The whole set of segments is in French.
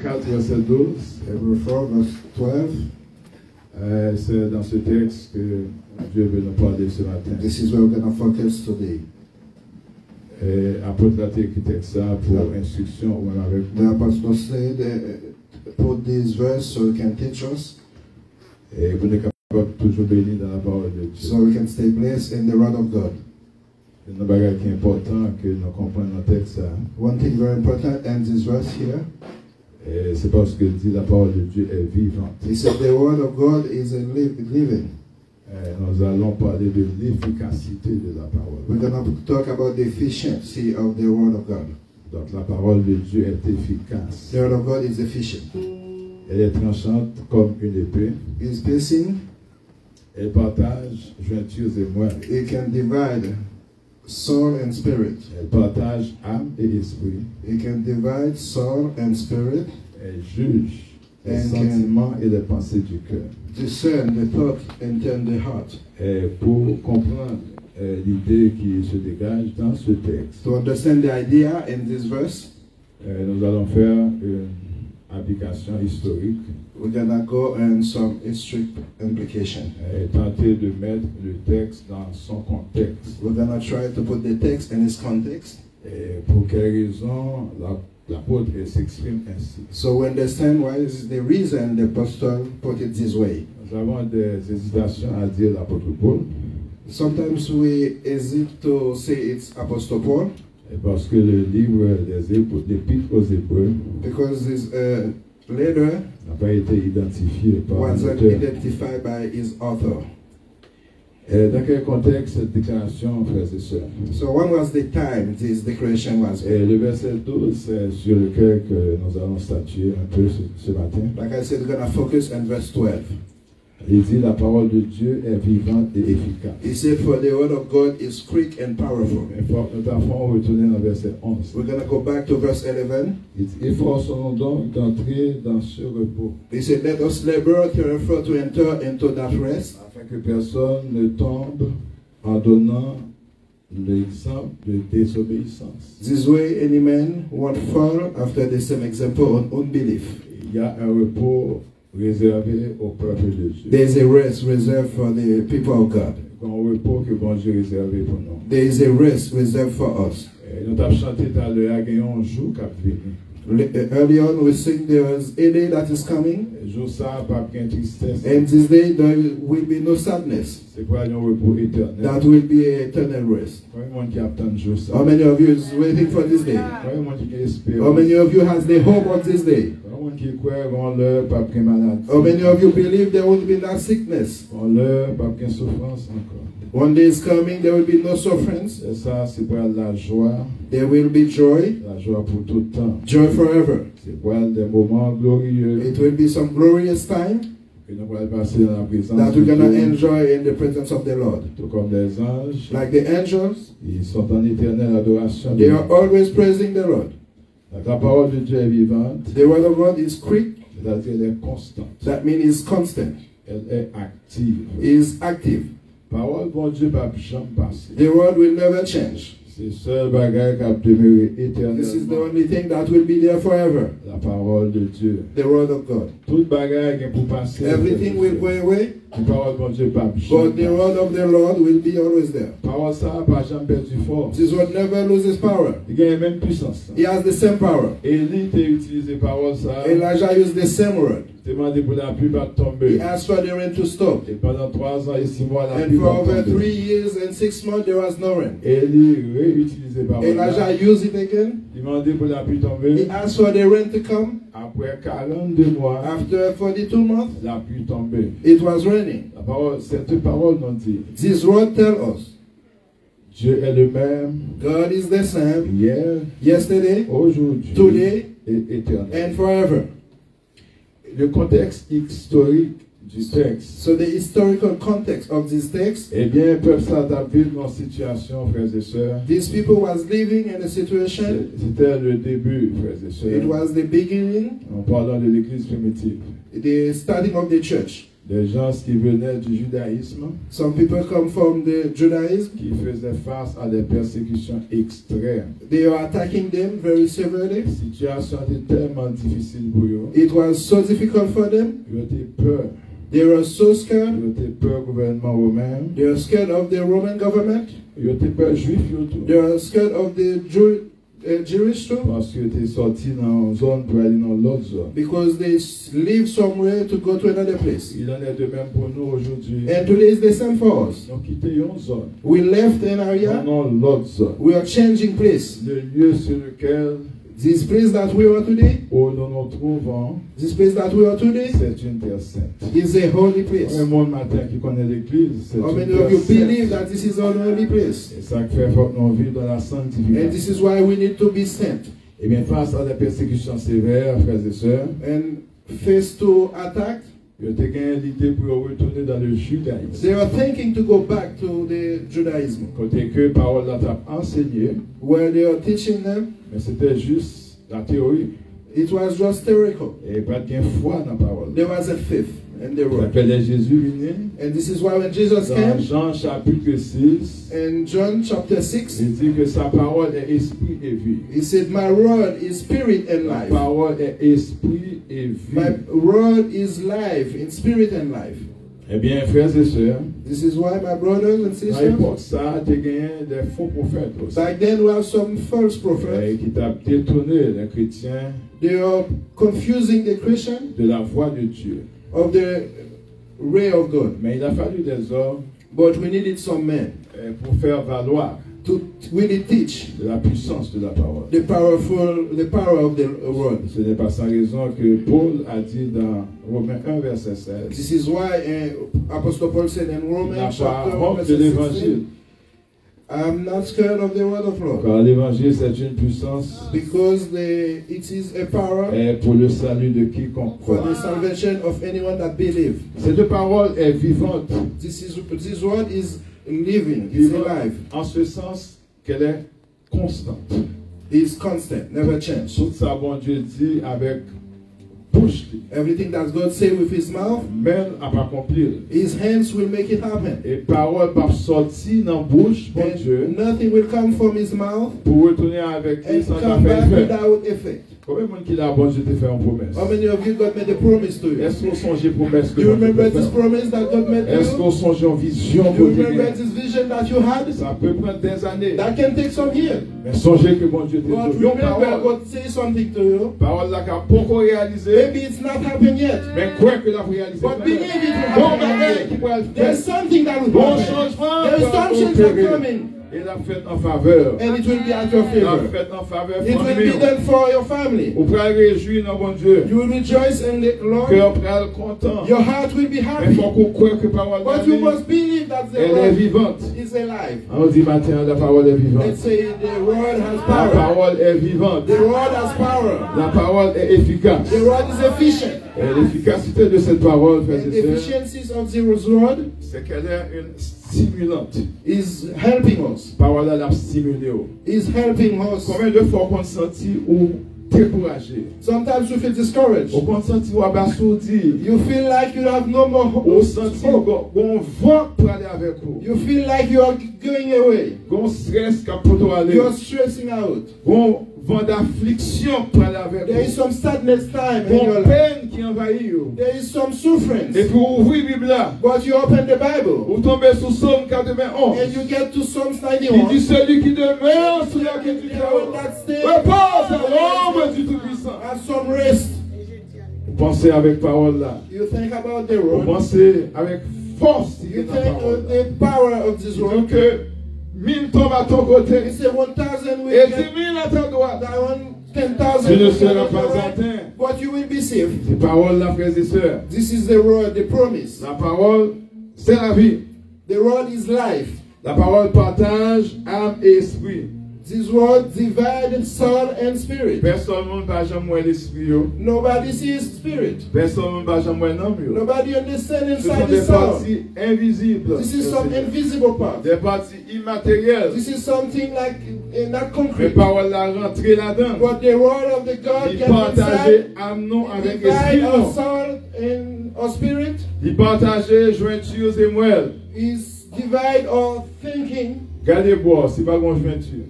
4, verset 12. Hebrews 4, verse 12. C'est dans ce texte que Dieu veut nous parler ce matin. This is where we're going to focus today. Apôtre a écrit texte ça pour instruction ou même avec The apostle said, put this verse so you can teach us. Et vous êtes capable toujours béni dans la parole de Dieu. So we can stay blessed in the word of God. C'est un bagage qui est important que nous comprenions dans le texte ça. One thing very important in this verse here. C'est parce que dit la parole de Dieu est vivante. He said the word of God is a living. Nous allons parler de l'efficacité de la parole. We're going to talk about the efficiency of the word of God. Donc la parole de Dieu est efficace. The word of God is efficient. Elle est tranchante comme une épée. It's piercing. Elle partage jointures et moelles. It can divide soul and spirit. Elle partage âme et esprit. It can divide soul and spirit. Elle juge les And sentiments et les pensées du cœur. Discern the thought and turn the heart. Et pour comprendre l'idée qui se dégage dans ce texte, To understand the idea in this verse, nous allons faire une application historique we're going to go in some history implication. et tenter de mettre le texte dans son contexte. We're going to try to put the text in its context. Et pour quelle raison l'apôtre s'exprime ainsi. So we understand why is the reason the apostle put it this way. Nous avons des hésitations à dire l'apôtre Paul. Sometimes we hesitate to say it's Apostle Paul. Et parce que le livre des Épîtres aux Hébreux Because this letter n'a pas été identifié par wasn't l'auteur. identified by his author. Dans quel contexte cette déclaration, frères et sœurs? So when was the time this declaration was Et made? le verset 12, c'est sur lequel que nous allons statuer un peu ce matin. Like I said, we're going to focus on verse 12. Il dit la parole de Dieu est vivante et efficace. He said, for the word of God is quick and powerful. Nous avons retourné dans verset 11. We're going to go back to verse 11. Il dit, efforçons-nous donc d'entrer dans ce repos, He said, let us labor therefore to enter into that rest, afin que personne ne tombe en donnant l'exemple de désobéissance. this way any man won't fall after the same example of unbelief. Il y a un repos réservé au peuple de Dieu. There is a rest reserved for the people of God. Un repos que bon Dieu réservé pour nous. There is a rest reserved for us. Nous avons chanté tout à l'heure, il y a un jour qui a venu. Early on we sing there is a day that is coming, Jour ça, pas de tristesse. and this day there will be no sadness. C'est quoi un repos éternel? That will be an eternal rest. Combien de monde qui attend jour ça? How many of you is waiting for this day? Combien de monde qui espère? How many of you has the hope of this day? Combien de monde qui croit qu'on leur pas de maladie? How many of you believe there will be no sickness? On leur pas de souffrance encore. One day is coming, there will be no sufferance. Et ça, c'est pour la joie, There will be joy, la joie pour tout le temps. joy forever. C'est pour des moments glorieux It will be some glorious time que nous allons passer dans la présence that de we're going to Dieu. enjoy in the presence of the Lord. Tout comme des anges, Like the angels, ils sont en éternelle adoration. they are always praising the Lord. Donc, la parole de Dieu est vivante, The word of God is quick, c'est-à-dire elle est constante, that means it's constant, elle est active. is active. Parole bon Dieu va jamais passer. The word will never change. C'est le seul bagage qui a demeuré This is the éternellement. only thing that will be there forever. La parole de Dieu. The word of God. Tout bagage est pour passer. Everything will go away, La parole bon Dieu pas but the word of the Lord will be always there. Parole ça pas jamais perdu force. This word never loses power. Il gagne même puissance. He has the same power. Élie t'a utilisé parole ça. Elijah used the same word. Demandé pour la pluie pas de tomber. He asked for the rain to stop. Et pendant 3 ans et 6 mois la And pluie for pas over tomber. 3 years and 6 months there was no rain. Élie réutilisé parole. Elijah used it again. Demandé pour la pluie He tomber. asked for the rain to come. Après 42 mois, After 42 months, la pluie tombée. it was raining. La parole, cette parole nous dit, This word tells us Dieu est le même God is the same hier, yesterday, aujourd'hui today, et éternel. and forever. Le contexte historique du texte, So the historical context of this text, eh bien, peuvent s'adapter dans une situation, frères et sœurs. these people was living in a situation. C'était le début, frères et It sœurs. was the beginning, En parlant de l'église primitive. the starting of the church. Les gens qui venaient du judaïsme, Some people come from the Judaism. qui faisaient face à des persécutions extrêmes. They are attacking them very severely. La situation était tellement difficile pour eux. It was so difficult for them. Ils étaient peur. They were so scared. Ils étaient peur du gouvernement romain. They are scared of the Roman government. Ils étaient peur juif tout. They are scared of the Jewish too. Parce qu'ils étaient sortis dans une zone pour aller dans l'autre zone. Because they live somewhere to go to another place. Il en est de même pour nous aujourd'hui. And today is the same for us. Nous quittons une zone. We left an area. Dans l'autre zone. We are changing place. Le lieu sur lequel This place that we are today, où nous nous trouvons, this place that we are today, c'est une terre sainte. is a holy place. Un monde matin qui connaît l'église, c'est How une many terre of you believe sainte. that this is a holy place? Et ça fait faut que nous vivions dans la And sanctification. this is why we need to be sent. Et bien face à des persécutions sévères, frères et sœurs, And face to attack, ils ont gagné l'idée pour retourner dans le judaïsme. they are thinking to go back to the Judaism, Côté que parole là t'a enseigné, where they are teaching them. mais c'était juste la théorie. It was just theoretical. Et pas de foi dans la parole. There was a fifth, and they Ça were. appelait Jésus venu. And this is why when Jesus Dans came, Jean chapitre 6, in John chapter 6, il dit que sa parole est esprit et vie. he said, "My word is spirit and La life. parole est esprit et My vie. word is life, in spirit and life." Eh bien, frères et sœurs, This is why, my brothers and à sisters, l'époque, ça a gagné des faux prophètes aussi. back then we have some false prophets. Qui t'a détourné les chrétiens They are confusing the Christian de la voix de Dieu. of the way of God. Mais il a fallu des hommes But we needed some men pour faire valoir to really teach de la puissance de la parole. the power of the word. Ce n'est pas sans raison que Paul a dit dans Romains 1, verset 16, This is why Apostle Paul said in il n'a Romans pas chapter 1, honte de verse 16, l'évangile. I'm not scared of the word of Lord, Car l'évangile, c'est une puissance because it is a power pour le salut de quiconque for croit. the salvation of anyone that believes. Cette parole est vivante. This word is living, it's Vivante alive, en ce sens qu'elle est constante. it's constant, never change. Tout ça, bon Dieu dit avec bouche, Everything that God say with his mouth, même à pas accomplir. his hands will make it happen. Et parole pas sortie dans bouche, bon And Dieu, nothing will come from his mouth pour retourner avec lui and sans come faire back effet. without effect. Combien de monde qui l'a bon Dieu te fait une promesse? How many of you God made a promise to you? Est-ce qu'on songe promesse que Do you Dieu te remember fait? this promise that God made to Est-ce you? qu'on songe en vision Do pour you remember te this vision that you had? Ça peut prendre des années. That can take some years. Mais songez que bon Dieu te But donne. Yon remember parole. God say something to you. Parole là qu'a beaucoup réalisé. Maybe it's not happened yet. Mais quoi que la réalisé. But believe it will Bon happen. bagage qui pourrait le faire. There's something that will Bon happen. changement. There's va some change that opérer. coming. Et la fête en faveur. And it will be at your La favor. fête en faveur It will famille. be done for your family. Ou pral réjouir dans bon Dieu. You will rejoice in the Lord. Cœur pral content. Your heart will be Mais happy. faut qu'on croie que parole But you must believe that the elle est word vivante. is alive. On dit matin la parole est vivante. Let's say the word has La power. parole est vivante. The word has power. La parole est efficace. The word is efficient. Et l'efficacité de cette parole, frères And et the sœurs, efficiencies of the word c'est qu'elle est une stimulante. is helping us. Parole elle a stimulé. Is helping us. Combien de fois qu'on sentit ou découragé? Sometimes you feel discouraged. Ou qu'on sentit ou abasourdi? You feel like you have no more Ou hope. sentit qu'on vent pour aller avec vous? You feel like you are going away. Qu'on stress qu'à pour aller? You are stressing out. Qu'on vent d'affliction pour aller avec There is vous? some sadness time in your Qu'on life. peine qui envahit vous? There is some suffering. Et pour ouvrir la Bible là, But you open the Bible vous tombez sous Psaume 91. and you get to Psalms Il dit 91. celui qui demeure sous la quête du The chaos. one that stays Repose à l'ombre du Tout-Puissant. have some rest. Vous pensez avec parole là. You think about the Vous word. pensez avec force. You think of the power of this word. Donc que 1000 tombent à ton côté You say 1,000 will et get 10 000 à ta droite. down, Tu 10,000 ne will seras get pas right, atteint. but you will be saved. Ces paroles là, frères et sœurs. This is the word, the promise. La parole, c'est la vie. The word is life. La parole partage âme et esprit. This word divide soul and spirit. Personne ne va jamais l'esprit. Nobody sees spirit. Personne ne va jamais l'âme. Nobody understands Ce sont inside des the soul. parties invisibles. This is some invisible part. Des parties immatérielles. This is something like not Mais concrete. parole là rentrée là-dedans. But the word of the God Il can partageait inside, âme avec esprit. divide our soul and our spirit. Il partageait jointure et moelle. Is divide our thinking. Gardez-moi, c'est pas bon jointure.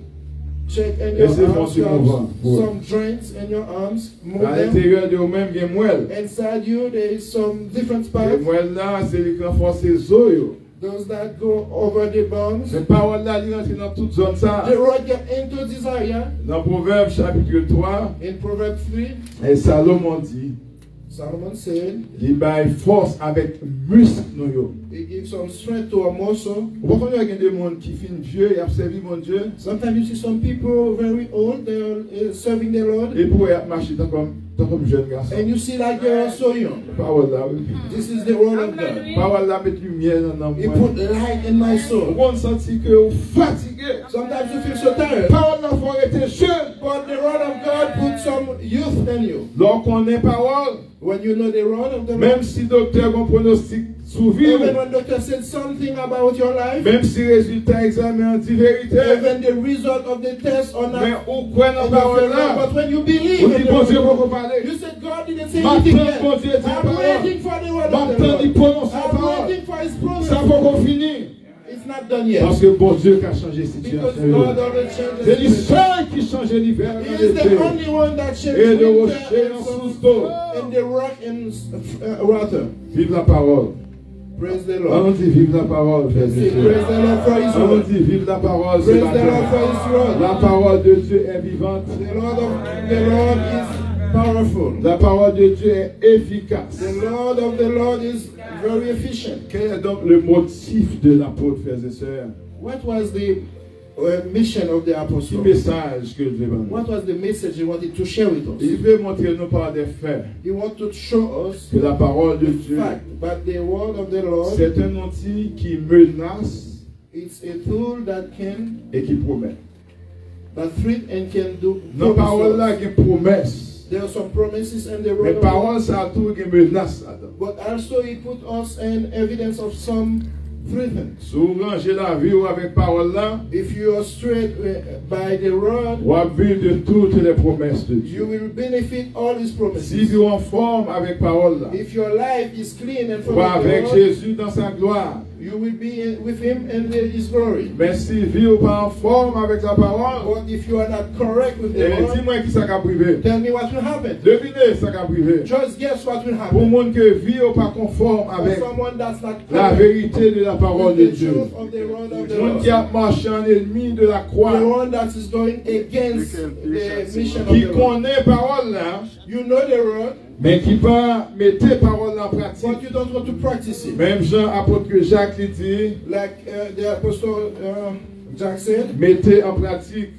Check in Et your c'est arms. foncé You have mouvant. some joints in your arms. Move À them. l'intérieur de vous-même, il y a moelle. Inside you, there is some different Et parts. moelle là, c'est les renforcer les os. Those that go over the bones. Mais parole là, il rentre dans toute zone ça. The road get into this area. Dans Proverbe chapitre 3, In Proverbs 3, et Salomon dit, Solomon said, il baille force avec muscle nous yo. he gives some strength to a muscle. Vous comprenez qu'il y a des gens qui finissent Dieu et ont servi mon Dieu. Sometimes you see some people very old, they're serving the Lord. Et pour marcher tant comme jeune garçon. And you see that girl so young. Parole là, oui. This is the word of God. Parole là, met lumière dans He moi. put light in my soul. On sentit que vous fatigué. Sometimes you feel so tired. Parole là, faut arrêter jeune. But the word of God puts some youth in you. Lorsqu'on est parole, When you know the word of the Lord. même si docteur a un pronostic sous vie, Even when doctor said something about your life. même si résultat examen dit vérité, Even the result of the test or not. mais où croit dans parole là, But when you believe on in dit the bon word Dieu of pour God, parler. you said God didn't say anything yet. Bon Dieu dit I'm parole. waiting for the word of the Maintenant il Lord. prononce la I'm parole. waiting for his Ça promise. faut qu'on finisse. It's not done yet. Parce que bon Dieu qui a changé la Because situation. God already changed C'est the lui situation. seul qui change l'hiver He dans is the l'été. only one that Et changed le winter rocher en sous d'eau. and the rock in water. Vive la parole. Praise the On Lord. dit vive la parole, frères et Say, sœurs. praise the Lord for his On word. dit vive la parole ce Praise the Lord matin. for his word. La parole de Dieu est vivante. The Lord is powerful. La parole de Dieu est efficace. The Lord is very efficient. Quel est donc le motif de l'apôtre, frères et sœurs? What was the mission of the Petit apostle? message que je vais vous What was the message he wanted to share with us? Il veut montrer nous par des faits He wanted to show us que la parole de Dieu, fact, but the word of the Lord, c'est un outil qui menace it's a tool that can et qui promet. threat and can do. Dans la parole là, il y a une promesse. There are some promises in the Mais word of parole, God, ça a tout qui menace là-dedans. but also he put us in evidence of some threatening. Si vous rangez la vie avec parole là, If you are straight by the word, vous avez de toutes les promesses de you Dieu. will benefit all his Si promises. vous en forme avec parole là, If your life is clean and vous full of the avec Lord, Jésus dans sa gloire. you will be with him in his glory. Mais si vous pas en forme avec la parole, But if you are not correct with the eh, Lord, dis-moi qui ça va privé. tell me what will happen. Devinez ça va privé. Just guess what will Pour happen. le monde que vit ou pas conforme For avec someone that's not la correct vérité de la parole de with the Dieu. truth of the word of the Le monde Lord. qui a marché en ennemi de la The croix, one that is going against the mission of qui the Lord. connaît parole là, You know the word, mais qui pas mettre parole en pratique. but you don't want to practice it. Même Jean, apôtre que Jacques lui dit, Like the apostle Jack said, mettez en pratique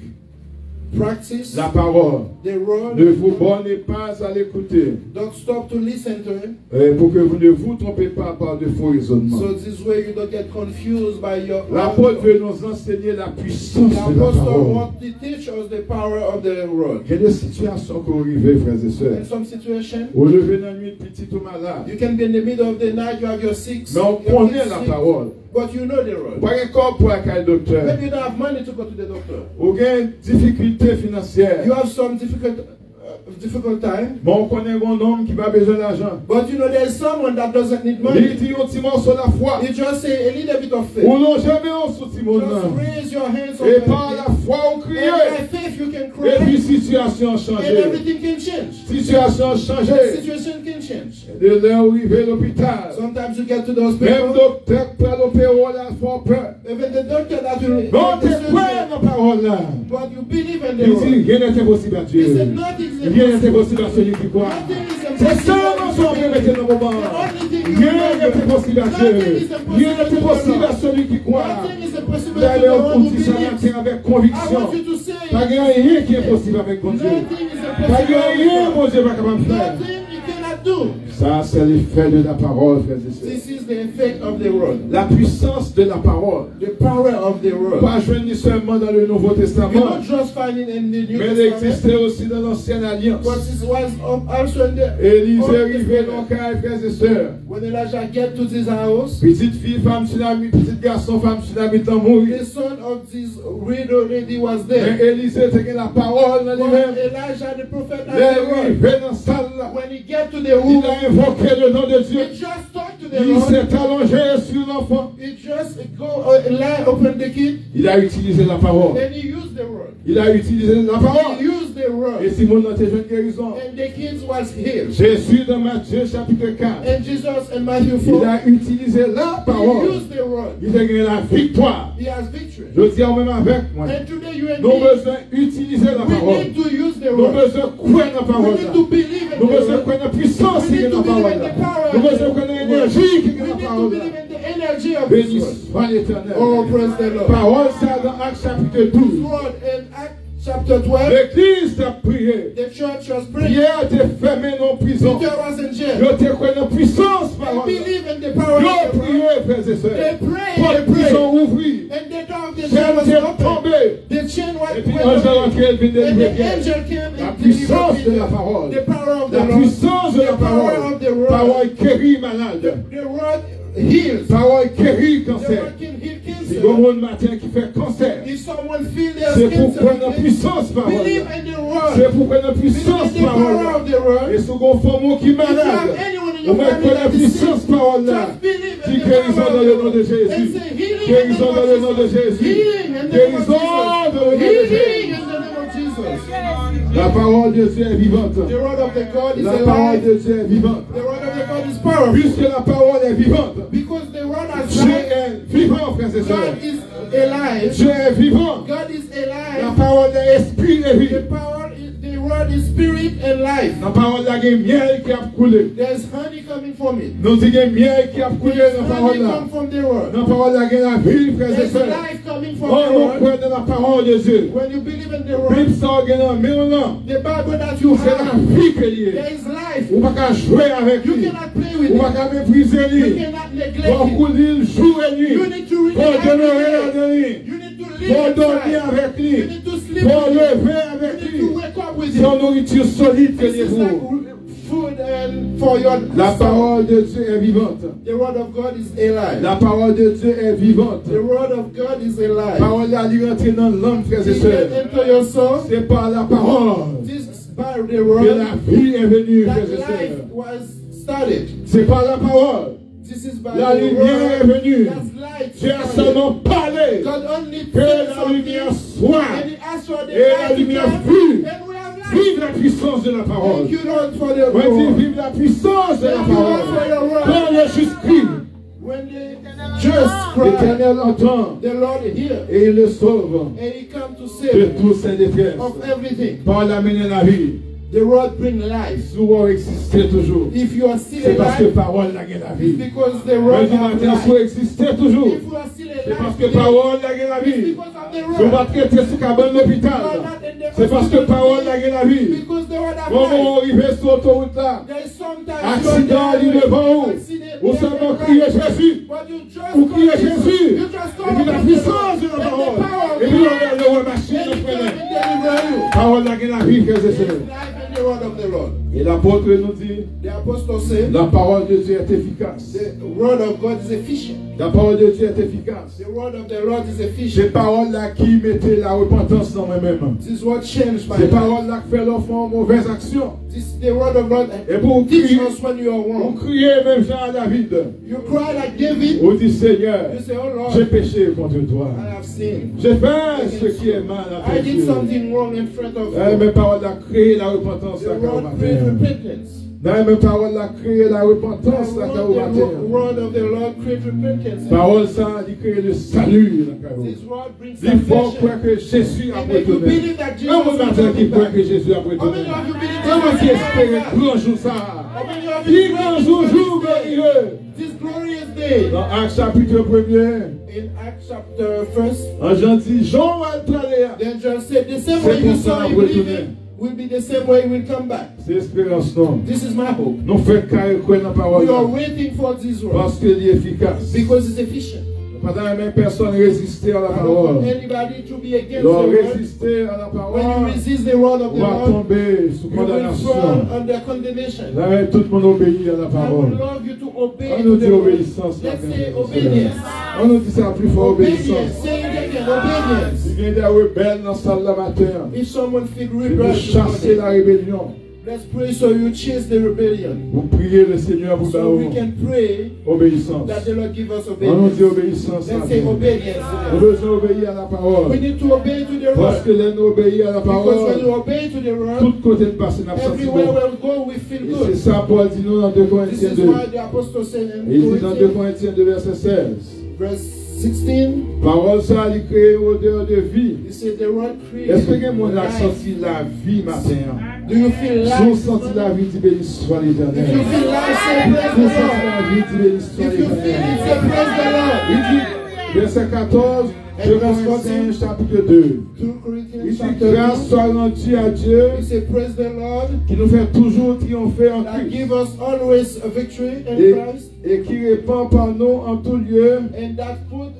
practice la parole. the word. Ne vous bornez pas à l'écouter, Don't stop to listen to him. pour que vous ne vous trompez pas par de faux raisonnements. So this way you don't get confused by your L'apôtre veut nous enseigner la puissance The de la apostle parole. wants to teach us the power of the word. Quelle est la situation que vous vivez, frères et In sœurs? some situation, Vous levez la nuit, petit ou malade. you can be in the middle of the night, you have your sick, Mais on your connaît sick, la parole. but you know the word. Pas encore pour un docteur. Maybe you don't have money to go to the doctor. Ou bien difficulté financière. You have some difficult time, Mais on connaît un homme qui n'a pas besoin d'argent. but you know there's someone that doesn't need Il money. dit un petit morceau la foi. You just say a little bit of faith. Ou non jamais on sous petit monde. Just raise your hands up Et and par la foi on by crie. faith you can Et puis cry situation a and changé. everything can change. Situation a The changé. situation can change. De l'heure où il va à l'hôpital. Sometimes you get to the Même hospital, docteur prend l'opéro là, fort peur. even the doctor that will Non, t'es quoi dans la parole là? but you believe in the Il dit, word. rien n'est impossible à He Dieu. said nothing is Rien n'est impossible. impossible à celui qui croit. Nothing is C'est ça impossible. mon son que mettez dans le moment. The only thing you Rien know, n'est impossible à Dieu. Rien n'est impossible à celui qui croit. nothing is impossible Vous allez to the au one bout who de ça believes. avec I conviction. want you to say, Pas rien qui est possible avec mon Dieu. nothing is Pas rien impossible. mon Dieu pas capable de faire. Nothing you cannot do. Ça, c'est l'effet de la parole, frères et sœurs. This is the effect of the word. La puissance de la parole. The power of the word. Pas joindre seulement dans le Nouveau You Testament, don't just find it in the New mais elle Testament, existait aussi dans l'Ancienne Alliance. but it was also in the Élisée Old arrivait dans Testament. le cas, frères et sœurs. When Elijah get to this house, Petite fille, femme tsunami, petit garçon, femme tsunami, t'en mourir. the son of this widow lady was there. Mais Élisée, c'est la parole dans When lui-même. Elijah the prophet Il est had the word, arrivé dans la salle là. when he get to the Il room, a invoqué le nom de Dieu. he just talked to the Il Lord. s'est allongé sur l'enfant. He just lie open the kid, Il a utilisé la parole. and he used the word. Il a utilisé la parole. He used the Et word, Simon a été jeune guérison. and the kid was healed. Jésus dans Matthieu chapitre 4. And Jesus in Matthew Il 4, a utilisé la he parole. used the word. Il a gagné la victoire. He has victory. Je dis en même avec moi. And today you and Nous me, besoin d'utiliser la we parole. need to use the Nous word. besoin de croire dans la We parole. need to believe in Nous the besoin de word. croire dans la puissance qui We est need dans to la believe parole. in the power Nous of besoin de the connaître word. l'énergie qui est We dans la need to parole. believe in the energy of this Béni word. soit l'Éternel. Oh, praise the Lord. Parole ça dans Actes chapitre 12. Word in Acts chapter 12, L'église a prié. the church was praying. Pierre a été fermé dans la prison. Peter was in jail. Il a été croire dans la puissance They parole. believe in the power Il of a the word. prié, frères et They sœurs. pray, Pour la they pray. prison ouvrie. And the door of the Chaîne jail was était open. tombée. The chain was Et puis went l'ange open. entré, il vient de And délivrer the Pierre. angel came La and puissance delivered de la Peter. parole. The power of the La Lord. puissance de la The power parole. of the word. Parole guérit malade. The word heals. Parole guérit The cancer. word can heal Si cancer. vous avez un matin qui fait cancer, If someone feels their c'est pour cancer, prendre la puissance parole. believe in the word. C'est pour prendre la Believe puissance in the power parole. of the word. Et si vous avez un femme qui est If you have malade, anyone in vous your mettez family la that is puissance sick, parole là. just believe in Dis the guérison power dans of le the nom de word. Jésus. And say healing in the Guérison name dans le nom of de Jesus. Jésus. Healing in the name of Guérison Jesus. dans le nom de Healing Jésus. in the name of Jesus. La parole de Dieu est vivante. The word of the God is La parole alive. de Dieu est vivante. The word of the God is powerful. Puisque la parole est vivante, Because the word has Dieu life. est vivant, frères et sœurs. God is alive. Dieu est vivant. God is La alive. parole est esprit et vie. The word is spirit and life. La parole là, il y a miel qui a coulé. There's honey coming from it. Nous disons qu'il y a miel qui a coulé dans la parole Honey là. come from the word. Dans la parole là, il y a la vie, frères et There's sœurs. life coming from Oh, the nous word. croyons dans la parole de Dieu. When you believe in the Bible word, ça, il y a un mélange. the Bible that you C'est la have, vie qu'il y a. there is life. On ne peut pas jouer avec You lui. cannot play with On ne it. peut pas mépriser You lui. cannot neglect Pour it. couler jour et nuit. You need to read Pour it demeurer every avec lui. day. You need to Pour live dormir inside. avec You lui. need to sleep Pour with it. lever avec You need lui. to wake up with C'est une it. nourriture solide que This is like vous. food and for your La soul. parole de Dieu est vivante. The word of God is alive. La parole de Dieu est vivante. The word of God is La alive. parole là, elle rentre dans l'âme, frères et It sœurs. can enter your soul. C'est par la parole This is by the que word la vie est venue, that frères et life sœurs. was started. C'est par la parole. This is by La the lumière est word venue. that's light. Dieu a started. seulement parlé God only que said la something, lumière soit. and He asked for the Et la light to lumière come, fut. and we have light. Vive la puissance de la parole. Thank you, Lord, for the Moi, je dis word. vive la puissance de la Thank you, Lord, for parole. your word. Quand le juste crie, When they just cry, l'Éternel entend the Lord hears, et il le sauve and He comes to de save tous ses détresses. of everything. Par l'amener la vie. The word brings life. Souvent exister toujours. If you are still C'est parce que alive, parole la guerre la it's vie. because the Moi, word je dis has matin, life. soit exister toujours. If you are still C'est parce alive que today, parole la guerre la it's vie. because of the Si on word. va traiter ce cabane l'hôpital, You are not in the c'est parce que hospital parole today, la guerre la vie. because the word has Quand life. on arrive sur l'autoroute là, There is sometimes accident you il don't devant vous, accident, ou there's seulement a crier life. Jésus. But you just Ou call crier Jesus. Jésus. You just call Et puis la upon the puissance Lord. de la And the parole. power of Et the puis Lord. on le machine And de He frère. come and deliver you. Parole la guerre la vie, frères et There is sœurs. life in the word of the Lord. Et l'apôtre nous dit, The apostle said, la parole de Dieu est efficace. the word of God is efficient. La parole de Dieu est efficace. The word of the Lord is Ces efficient. paroles-là qui mettaient la repentance dans moi-même. This is what changed my Ces life. paroles-là qui font l'enfant mauvaise action. This is the word of God. Et pour Teach crier, us when you are pour wrong. crier même Jean à David. You cry like David. On dit Seigneur, You say, oh j'ai Lord, péché contre toi. I have sinned. J'ai fait ce qui est mal à I tes did yeux. something wrong in front of Dans les you. mêmes paroles, là, créer la repentance The là, quand word on creates matin. repentance. Dans les mêmes paroles, là, créer la repentance là, quand on The matin. word of the Lord creates repentance. Parole ça, il crée le salut là, quand on. This word brings Il faut salvation. croire que Jésus a And if you retourné. believe that Jesus Un bon matin is qui coming croit back. que Jésus a How many retourné. of you believe Comment qui Jesus is espère coming back? grand jour ça? How many of Qui you grand believe jour, Jesus jour is coming? glorieux? This glorious day. Dans Actes chapitre 1er, In Acts chapter 1, en Jean dit, Jean va le traiter. then John said, the same C'est way you pour ça saw him qu'on living retourne. will be the same way it will come back. C'est l'espérance non. This is my hope. Nous faisons carré dans la parole. We are waiting for this word Parce qu'il est efficace. because it's efficient. Pendant la même personne résister à la I don't parole. want anybody to be against the Leur word. résister à la When parole, you resist the word of on the va Lord, tomber sous you will condamnation. fall under condemnation. Là, tout le monde obéit à la I would parole. love you to obey On nous to dit the word. obéissance. Let's say obedience. On nous dit ça plus fort, Obedience. obéissance. Say it again. Obedience. Il y a des rebelles dans la salle la matin. If someone feel Et vous rebellion, chassez la rébellion. let's pray so you chase the rebellion. Vous priez le Seigneur pour So we can pray obéissance. that the Lord give us On nous dit obedience. obéissance. Let's say obedience. Nous devons obéir à la We parole. need to obey to the Parce word. que là, nous obéissons à la Because when parole. you obey to the word, Tout côté de passer, n'a pas senti everywhere bon. we go, we feel Et c'est good. ça, Paul dit nous dans 2 This Corinthiens is 2. why the apostle said in Et il dit dans 2 Corinthians, Corinthiens 2, verset 16. verse 16, Parole ça, il crée odeur de vie. he said the word Est-ce que creates mon a life. senti la vie matin? Do you feel Si on life? senti la vie, dit béni soit If you l'Éternel. feel life, say Si praise on the senti Lord. la vie, dit béni soit If you feel l'Éternel. it, say praise the Lord. Il dit, verset 14, de Corinthiens chapitre 2. 2 Il Corinthians dit, chapter grâce 2, soit rendue à Dieu he said praise the Lord qui nous fait toujours triompher en that Christ give us always a victory in et, Christ et qui répand par nous en tout lieu and that put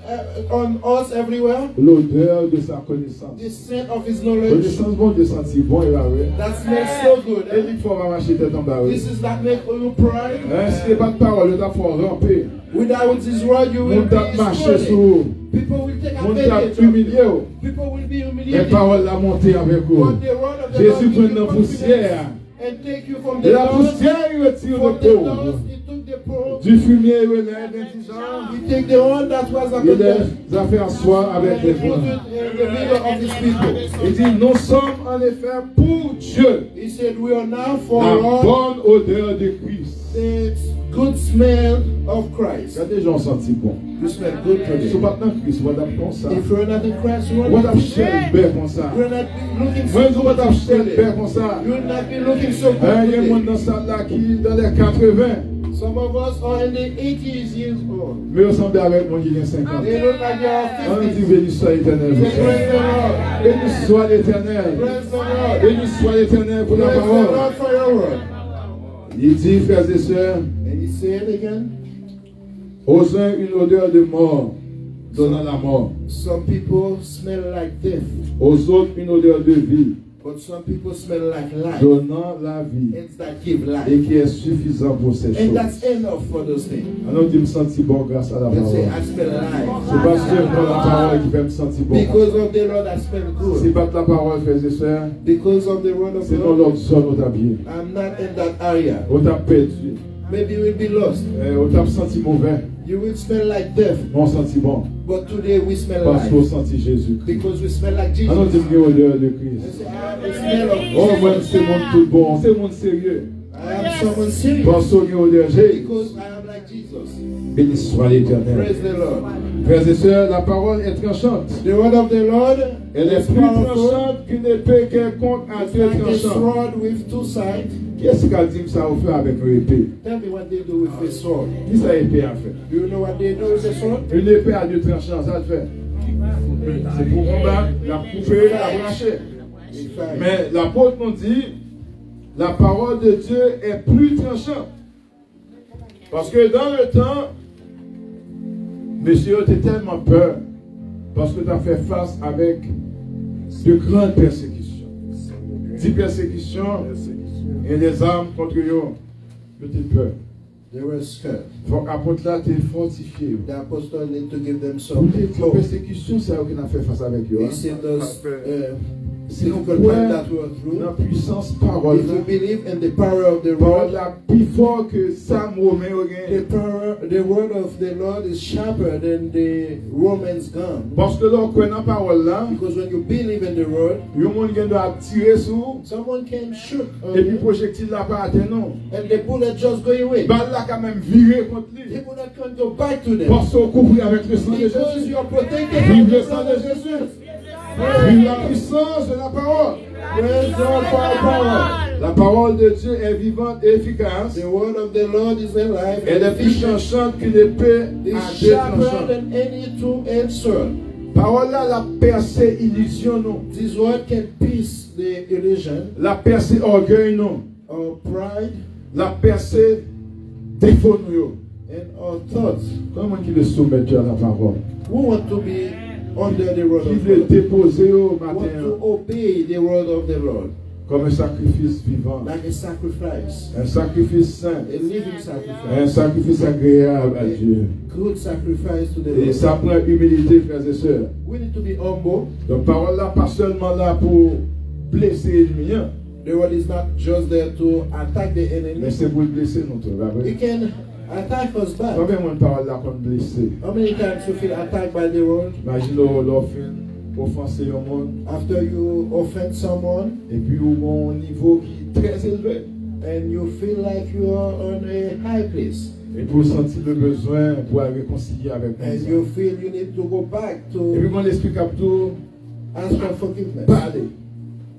on us everywhere l'odeur de sa connaissance. the scent of his knowledge Connaissance bon de sentir bon et vrai. that smells so good. Et il faut marcher tête en bas. This is that make you pride. Si il n'y a pas de parole, il faut ramper. Without this word, you will Mon tap be marcher destroyed. sur People will take mon tap advantage of you. humilié. People will be Les humiliated. paroles la montée avec vous. But the word of the Lord Jésus gives prend you la confidence poussière. and take you from De the la dust. poussière, il retire From le the pauvre. dust, he took the poor. Du fumier, il relève l'indigent. He take the one that was Il upon them les a fait asseoir and avec he les put gens. it in the middle of his people. Il dit, nous sommes en effet pour Dieu He said, we are now for la Lord bonne odeur de Christ. the good smell of Christ. Quand des gens sentent bon. You smell good Ils ne sont today. pas dans Christ, on va comme ça. If you're not in Christ, you On will va not be chercher belle comme ça. You're not looking Moi, so je vais good chercher today. belle comme ça. You will not be looking so good Il y a des gens today. dans ça là qui dans les 80. Some of us are in the 80s years old. Mais ressemble avec moi qui a 50. They look like they are On dit 50s. béni soit l'Éternel. Say, praise the Lord. Béni soit l'Éternel. Praise the Lord. Béni soit l'Éternel pour la Praise the parole. Lord for your word. Il dit, frères et sœurs, And he said again, aux uns une odeur de mort, donnant la mort. some people smell like death, Aux autres une odeur de vie, but some people smell like life. donnant la vie. It's that give Et life. qui est suffisant pour ces And choses. that's enough for those things. Alors, je me sentis bon grâce à la Let's say, parole. I smell life. C'est pas seulement la parole qui fait me sentir bon. Because of the Lord, I smell C'est good. pas la parole, frères et sœurs. Because of the word of C'est the dans Lord, l'autre zone où t'as bien. I'm not in that area. On t'a perdu. Maybe you will be lost. On t'a senti mauvais. You will smell like death. On senti bon. But today we smell Parce qu'on life. senti Jésus. Because we smell like Jesus. Alors, dis-moi l'odeur de You Christ. say, I have the smell of Oh, moi, Jesus. c'est mon tout bon. C'est mon sérieux. I am someone serious. Parce qu'on est odeur Jésus. Because I am like Jesus. Béni soit l'Éternel. Praise the Lord. Frères et sœurs, la parole est tranchante. The word of the Lord Elle est is plus powerful. tranchante qu'une épée quelconque à It's deux like a tranchants. sword with two sides. Qu'est-ce qu'a dit que ça a fait avec une épée? Tell me what they do with a sword. Qui ça épée a fait? Do you know what they do with a sword? Une épée à deux tranchants, ça le fait. C'est pour combattre, la couper, la brancher. In fact, Mais l'apôtre nous dit, la parole de Dieu est plus tranchante. Parce que dans le temps, monsieur, tu as tellement peur. Parce que tu as fait face avec de grandes persécutions. 10 persécutions et les armes contre eux. Tu as peur. they were scared. Donc, apôtre là, tu es fortifié. The apostle need to give them Pour les something. Oh, persécutions, c'est eux qui ont fait face avec eux. he said those C'est une difficult times that we are la through. puissance parole. If we believe in the power of the Parole word, là, plus fort que Sam Romain. the word of the Lord is sharper than the Roman's gun. Parce que là, quand on parole là, Because when you believe in the word, il y a un monde qui doit tirer sur, someone can shoot on et puis le you, projectile là pas atteint non. and the bullet just go away. Balle là quand même viré contre lui. People that can go back to them. Parce qu'on couvre avec le sang de Because Jésus. you are protected Vive by le the sang blood de of Jésus. Jesus. Vive la puissance de la parole. Praise God for our power. La parole de Dieu est vivante et efficace. The word of the Lord is alive Elle est and plus efficient. tranchante qu'une épée à It's deux sharper tranchants. than any two-edged sword. Parole là, la percée illusion non. This word can pierce the illusion la percée orgueil non, or pride la percée défaut nous yo. and our thoughts. Comment qui veut soumettre à la parole? Who want to be under the word Qui of veut God? déposer au Want to matin obey the word of the Lord comme un sacrifice vivant, like a sacrifice, un sacrifice saint, a living un sacrifice, sacrifice agréable à Dieu. good sacrifice to the Et Lord. ça prend humilité, frères et sœurs. We need to be humble. Donc, parole là, pas seulement là pour blesser l'ennemi, hein, The word is not just there to attack the mais enemy. c'est pour blesser notre vrai. It can attack us back. Combien de parole là comme blessé? How many times you feel attacked by the word Imagine l'offre offenser au monde after you offend someone et puis au un niveau qui est très élevé. and you feel like you are on a high place Et pour sentir le besoin pour réconcilier avec and nous. you feel you need to go back Et puis to quand l'esprit capte ask for forgiveness parler.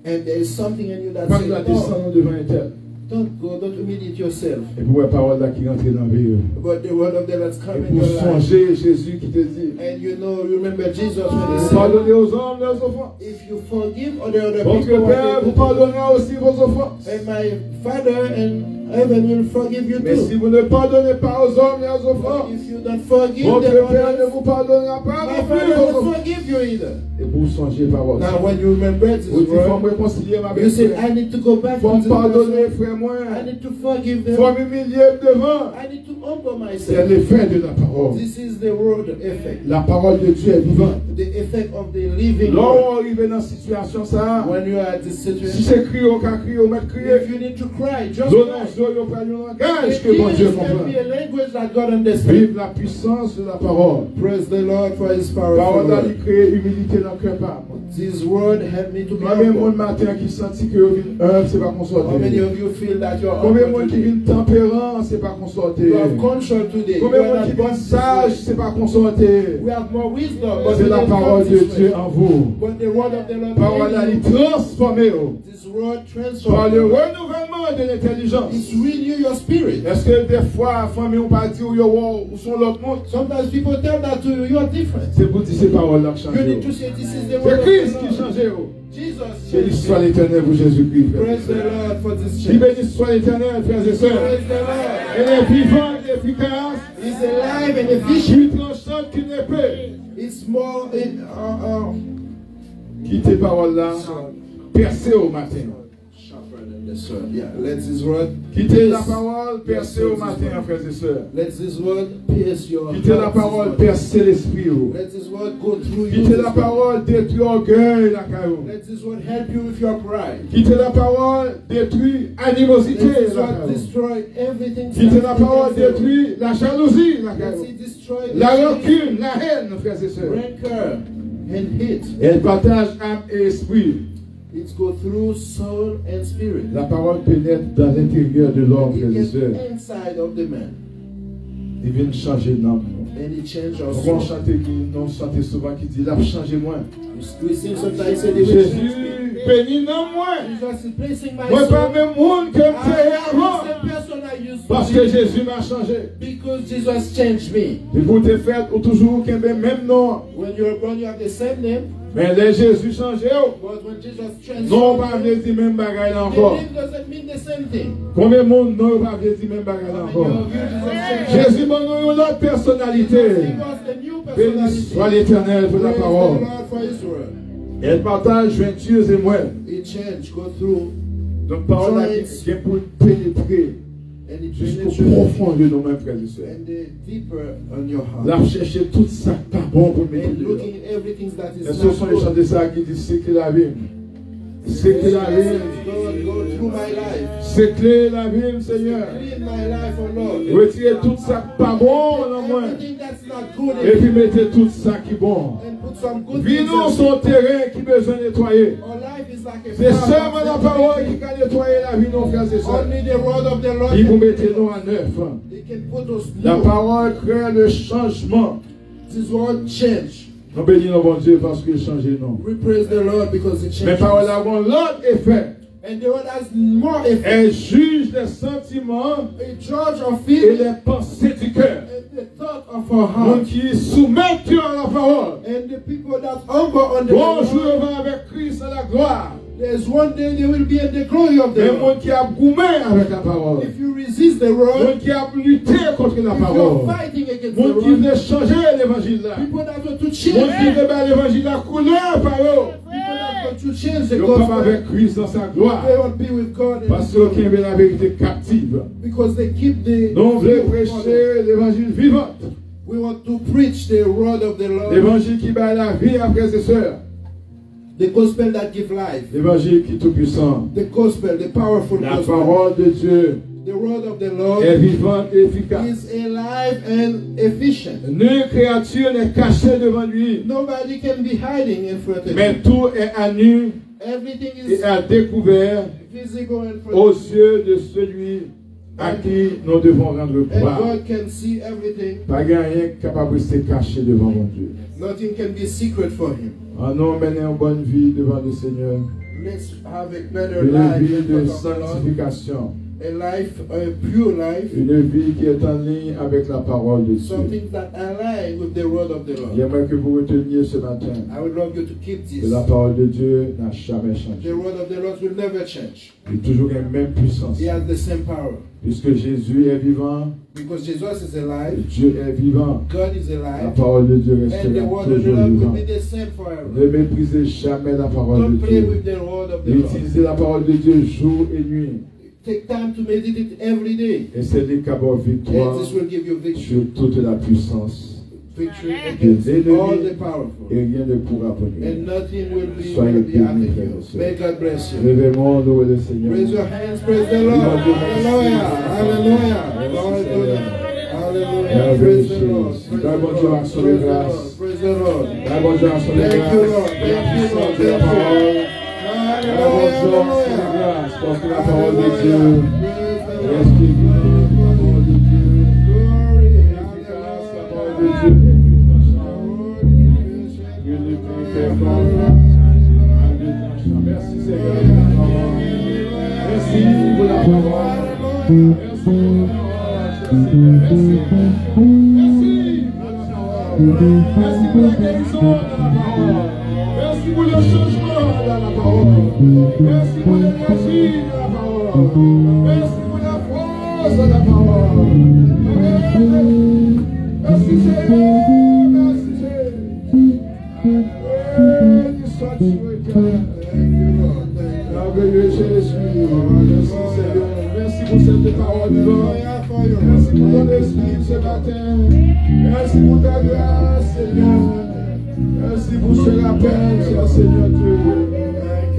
and there is something in you that Pas says, de no, descendre devant un tel. don't go, don't humiliate yourself. Et puis la parole là qui rentre dans la vie. But the word of the Lord Et come in pour your life. songer Jésus qui te dit, And you know, you remember Jesus when he vous said, pardonnez aux hommes leurs offenses. if you forgive other Votre people, what Père they vous do, pardonnera aussi vos offenses. and my Father in heaven will forgive you Mais si too. vous ne pardonnez pas aux hommes leurs But offenses, if you don't forgive votre them, Père ne vous pardonnera pas my non plus Father vos will offenses. forgive you either. Et pour songer parole. Now, when you remember this Vous dites, il faut me word, réconcilier ma you say, belle-sœur. I need to go back Il faut to me this pardonner, person. frère moi. I need to forgive Il faut them. m'humilier devant. I need to humble C'est myself. l'effet de la parole. This is the word effect. La parole de Dieu est vivante. The effect of the living Là où word. on arrive dans cette situation, ça, When you are at this si situation, c'est crier, on peut crier, on peut if crier. you need to cry, just Zones, cry. on peut aller en langage The que mon Dieu tears can comprend. be a language that God understands. Vive la puissance de la parole. Praise the Lord for His powerful Parole là, word. il crée humilité dans le cœur. Pas. This word helped me to be Combien de monde humble. matin qui sentit que c'est pas qu'on How many sortait. of you feel that you are Combien de humble monde qui today? vit tempérant, c'est pas qu'on sortait. You have control today. You Combien de are monde qui not born vit this sage, way. c'est pas qu'on sortait. We have more wisdom, but C'est we la didn't parole come de this Dieu way. en vous. But the word of the Lord Parole là, in il you. transforme. This word Par le transforms. renouvellement de l'intelligence. It's renew your spirit. Est-ce que des fois, famille, on pas dit où sont l'autre monde? Sometimes people tell that to you, you are different. C'est pour dire ces paroles-là qui You changent. need to say, this is the C'est word of Christ the qui Lord. change. Jesus Béni soit changed. l'Éternel pour Jésus-Christ. Praise the Lord for this Dis change. béni soit l'Éternel, frères et sœurs. Praise the Lord. Elle est vivante et efficace. He's alive and efficient. Qui tranchante qu'une épée. It's more Quittez paroles-là, percez au matin. sharper than the sword. Yeah, let this word Quittez la parole, percez au matin, frères et sœurs. Let this word pierce your Quittez la heart. parole, percez l'esprit. Let this word go through you. Quittez la parole, détruit orgueil, la caillou. Let this word help you with your pride. Quittez la parole, détruit animosité, Let this la word caillou. destroy everything. Quittez la parole, détruit la jalousie, la Let caillou. it destroy La the rancune, la haine, frères et sœurs. rancor and hate. Elle partage âme et esprit. It go through soul and spirit. La parole pénètre dans l'intérieur de l'homme, frères It et gets sœurs. inside of the man. Il vient changer l'âme. And it changes our On soul. chante qui non chanter souvent qui dit là changez moi. We sing sometimes say the Jésus bénis non moi. Jesus is placing my Moi soul. pas même monde que I j'étais am avant. the same person I used to Parce be. que Jésus m'a changé. Because Jesus changed me. Et vous te faites ou toujours qu'il y ait même nom. When you're born, you have the same name. Mais les Jésus changé. But when Jesus Non pas transformed veut you, dire même bagaille là the encore. name doesn't mean the same thing. Combien de monde non pas veut dire même bagaille là How many encore. of you Jesus changed? Jésus m'a donné une autre personnalité. Give us the new Béni personality. soit l'Éternel pour la Praise the parole. Lord for His word. Elle partage jointueuse et moi. It change, go through, Donc parole là qui est pour pénétrer and it jusqu'au penetrates profond de nous-mêmes, frères et sœurs. and deeper on your heart. Là, chercher tout ça pas bon pour mettre And dedans. looking everything that is Est-ce not que sont les good. chants de ça qui disent c'est que la vie? C'est que la vie. Go through my life. C'est que la vie, Seigneur. Clean my life, oh Lord. Retirez tout ça pas bon dans moi. Everything that's not good Et in puis me. mettez tout ça qui est bon. And put some good Vie things nous in son terrain qui besoin de nettoyer. Our life is like a C'est farm. seulement la parole qui peut nettoyer la vie, nos frères et sœurs. Only the word of the Lord Il vous can mettez nous à neuf. It can put us La new. parole crée le changement. This word change. Nous bénissons bon Dieu parce qu'il change non. We praise the Lord because it Mais changes. parole a l'autre effet. And the word has more effect. Elle juge les sentiments A judge of et feeling les pensées du cœur. and the thought of our Monde heart. qui soumettent à la parole. And the people that humble on the Bonjour word, va avec Christ à la gloire. There's one day they will be in the glory of the Mais Lord. monde qui a goumé avec la parole. If you resist the word, Monde qui a lutté contre la if you're parole. fighting against the Monde qui word, veut changer l'évangile là. people that want to Monde change, qui veut mettre l'évangile à couleur par eux. people that want to change the Ils ne pas avec gospel, Christ dans sa gloire. they won't be with God. Parce qu'ils veulent la vérité captive. Because they keep the. Nous voulons prêcher l'évangile vivant. We want to preach the word of the Lord, L'évangile qui bat la vie à frères et sœurs. the gospel that gives life, L'évangile qui est tout puissant. the gospel, the powerful La gospel. parole de Dieu The word of the est Lord vivante et efficace. is alive and efficient. Nulle créature n'est cachée devant lui. Nobody can be hiding in front of Mais him. tout est à nu Everything et is à découvert visible in front aux of him. yeux de celui à qui nous devons rendre And gloire. God can see everything. Pas rien capable de se cacher devant mon Dieu. Nothing can be secret for him. En nous mener une bonne vie devant le Seigneur. Let's have a better Une life vie in de front of the Lord. sanctification. A life, a pure life. Une vie qui est en ligne avec la parole de Dieu. Something that aligns with the word of the Lord. J'aimerais que vous reteniez ce matin I would love you to keep que this. la parole de Dieu n'a jamais changé. The word of the Lord will never change. Il est toujours la même puissance. He has the same power. Puisque Jésus est vivant, Because Jesus is alive, Dieu est vivant. God is La alive, parole de Dieu and the restera word of the toujours Lord will vivante. be the same forever. Ne méprisez jamais la parole Don't de play Dieu. with the word of the Lord. Utilisez la parole de Dieu jour et nuit. Take time to meditate every day. Et c'est lui qui a victoire And this will give you victory. sur toute la puissance. Victory against all the powerful. Et rien ne pourra And venir. nothing will be Soyez bénis, after frères et you. sœurs. May God bless you. Levez-moi, louez le Seigneur. Raise your hands, praise the Lord. Hallelujah. Hallelujah. Glory to God. Hallelujah. Praise the Lord. Praise the Lord. Praise the Lord. Praise the Lord. La bonne joie sur les Thank you, grâces. Lord. Thank you, La Lord. puissance de la Thank parole. you. La bonne joie sur les Hallelujah. grâces. Parce que la parole de Dieu Praise the reste Lord. vivante. La parole de Dieu Glory. est efficace. La parole de Dieu est puissante. Dieu ne peut faire Merci Seigneur pour la parole. Merci pour la parole. Merci pour la parole. Merci. Merci pour la guérison de la parole. Merci pour le changement de la parole. Merci pour l'énergie de la parole. Merci pour la force de la parole. Merci Seigneur. Merci Seigneur. Merveilleux Jésus. Merci Seigneur. Merci pour cette parole vivante. Merci pour ton esprit ce matin. Merci pour ta grâce, Seigneur. Merci pour ce rappel, cher Seigneur Dieu.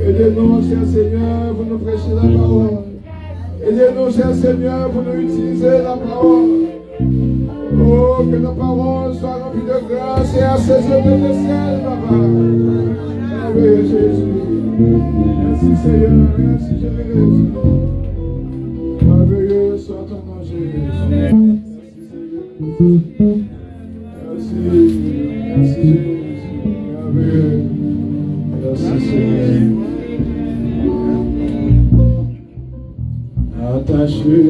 Aidez-nous, cher Seigneur, pour nous prêcher la parole. Aidez-nous, cher Seigneur, pour nous utiliser la parole. Oh, que nos paroles soient remplies de grâce et assaisonnées de ciel, Papa. Merveilleux Jésus. Merci Seigneur, merci Jésus. Merveilleux soit ton nom, Jésus. Merci Seigneur. Merci Jésus. Merveilleux. Merci Seigneur. Attaché